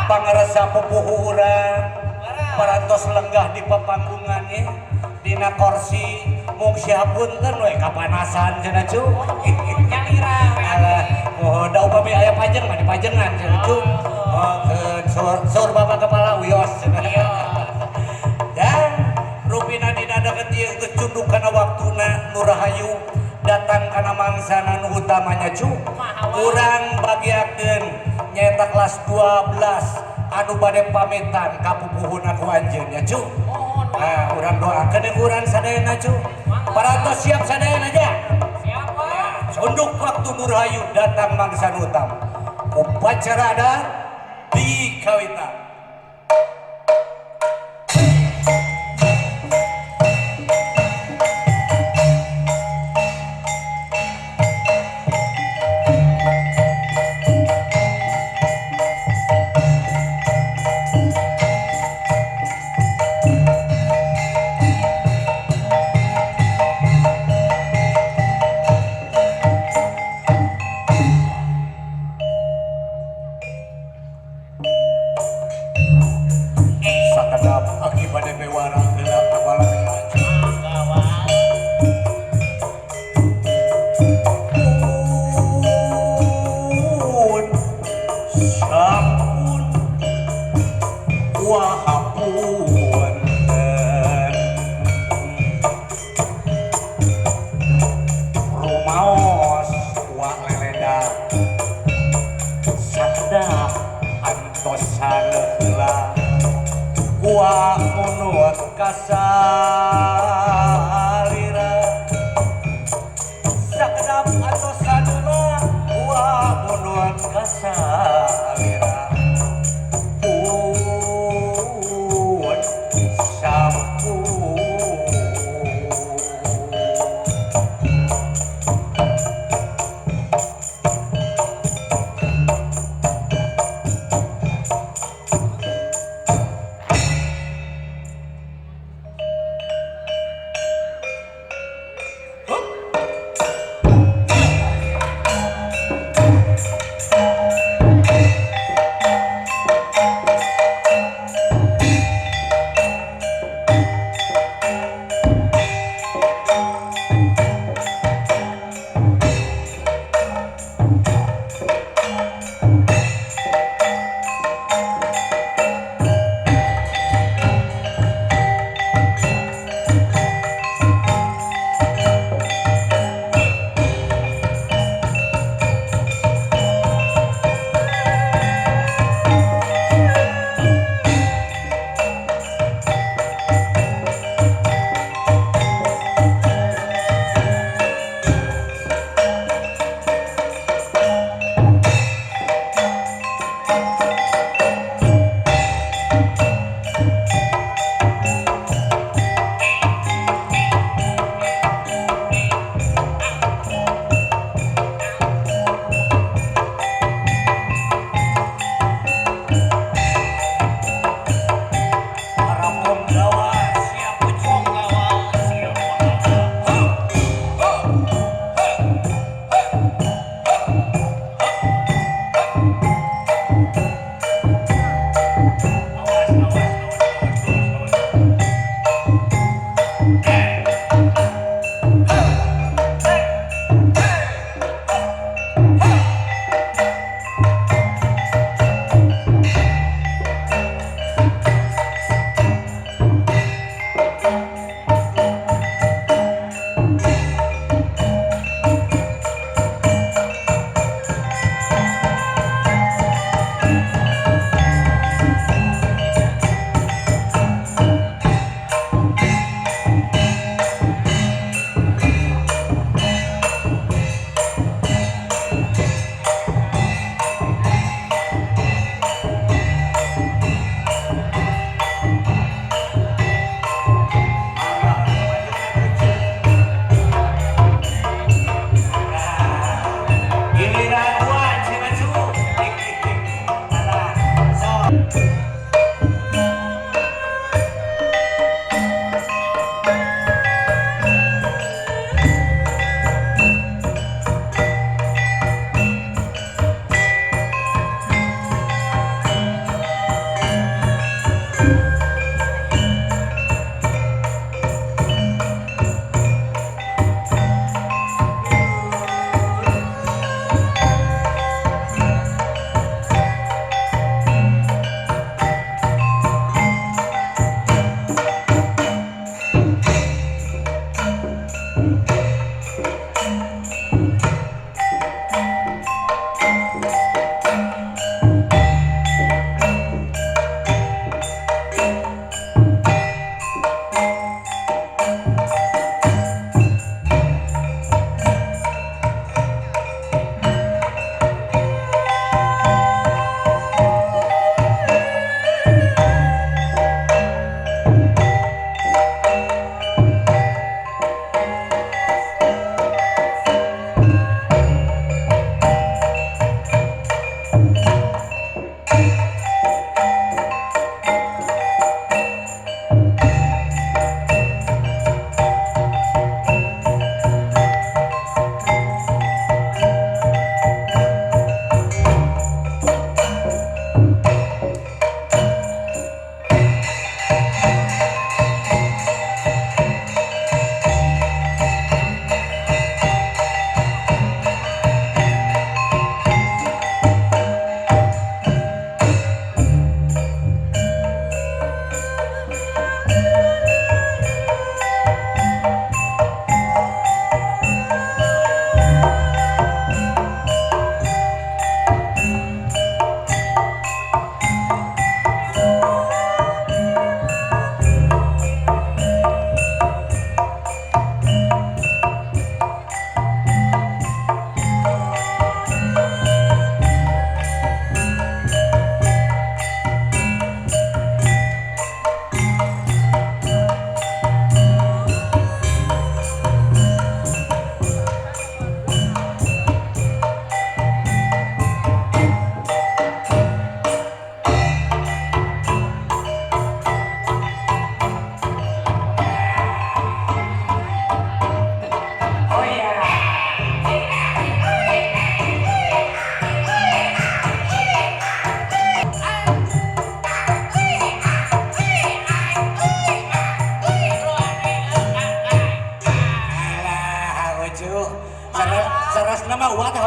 pangarasa pupuhuran parantos lenggah di papanggungannya dina kursi mung siapunten we kapanasan cenah cu oh da upami aya pajeng mah dipajengan cenah cu sur bapak kepala wios dan rupina dina deket ieu geus cunduk kana waktuna nu rahayu datang kana mangsana nu utamanya cu urang bagiakeun nyaeta kelas 12 anu bade pamitan ka pupuhun aku anjeun ya cu. Nah, urang doakeun urang sadayana cu. Parantos siap sadayana aja. Siap, Pak. Cunduk waktu nu rahayu datang mangsana utama. Upacara adat dikawitan.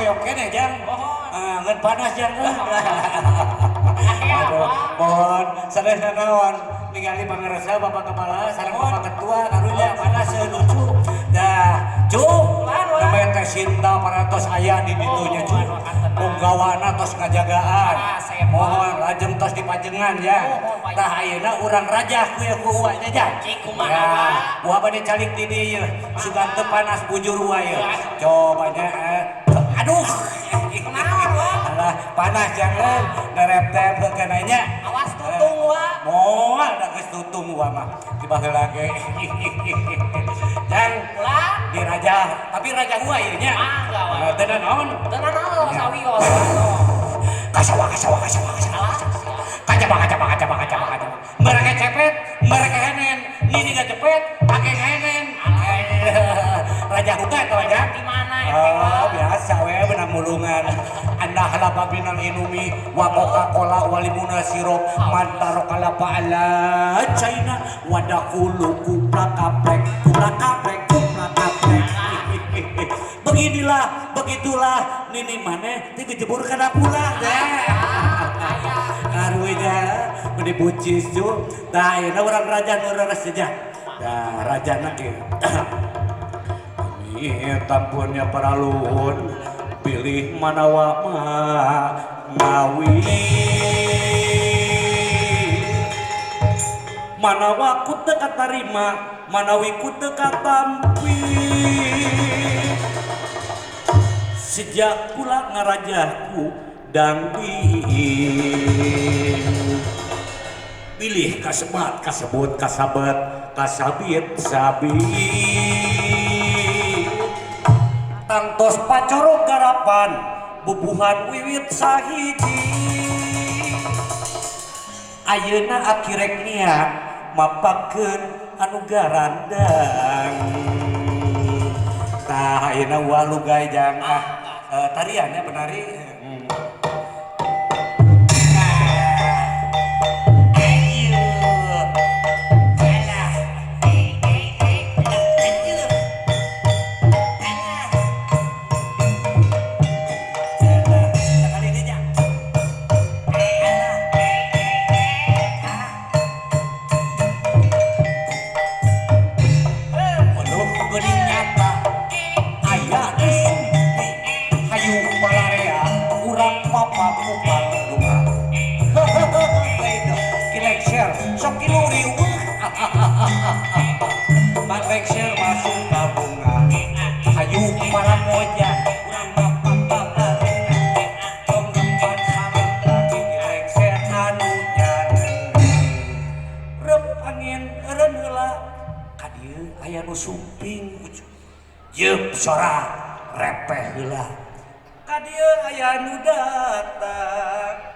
hoyong kene jang. Ngan panas jang. Aduh, mohon sadaya naon ningali pangaresa Bapak Kepala sareng Bapak Ketua karunya panas lucu. Dah, Cuk. Namanya teh Sinta paratos aya di ditunya Cuk. Punggawana tos ngajagaan. Mohon lajeng tos dipajengan ya. Tah ayeuna urang rajah ku ya ku uanya jang. Ya, uah bade calik di dieu. Sugan teu panas bujur wae. Coba nya aduh. Alah panas jangan ngerep-tep kenanya. Awas tutung wa. Moal da geus tutung wa mah. Tiba heula ge. Jang Ulah di raja, tapi raja gua ieu nya. Tenan naon? tenan naon sawios. Kasawa. Kacaba. Mereka cepet, mereka henen. Nini gak cepet, pakai henen. Raja hutan tuh aja. Di mana Oh, biasa we benang mulungan. Anda halaba binal inumi wa Coca-Cola wa limuna sirup mantaro kalapa ala China wadakulu kuplak-kaplek. Begitulah Nini maneh ti dijebur kana pula. Karunya meni bucis cu. Tah ayeuna urang raja nu reres saja. Dah rajana kieu. Tampunnya para luhun pilih manawa ngawi manawa ku teu katarima manawi ku teu katampi sejak pula ngarajahku dangding pilih kasebat kasebut kasabet kasabit sabit tangtos pacorok garapan bubuhan wiwit sahiji ayeuna akirek niat mapakeun anu garandang tah ayeuna walugay jang tariannya penari Jep sorak repeh heula ka dieu aya nu datang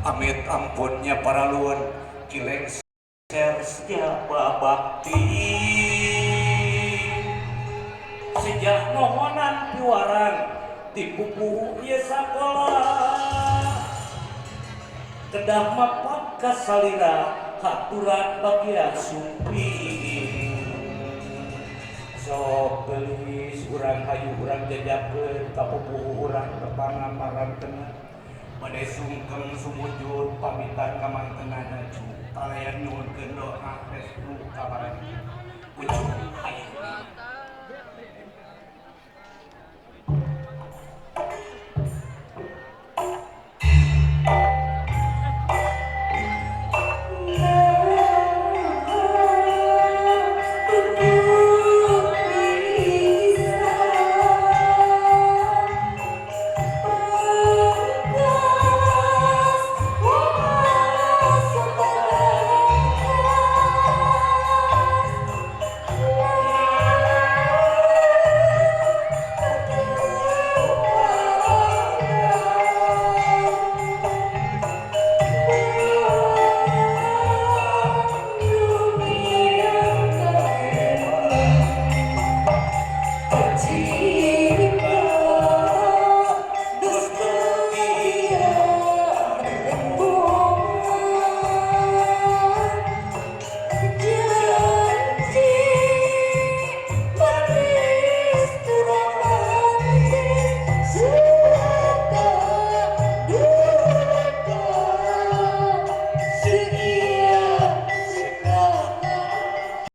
amit ampunnya para luhun kileng siapa bakti sejak mohonan piwarang dipupuh ieu sakola kedah mapak kasalira haturan bagia sumping sok gelis urang hayu urang jajakeun kapupuh urang kepangamparan tengah pada sungkem sumujud pamitan kamantenana cu kalayan nuhunkeun doa restu kabaran ucuk aya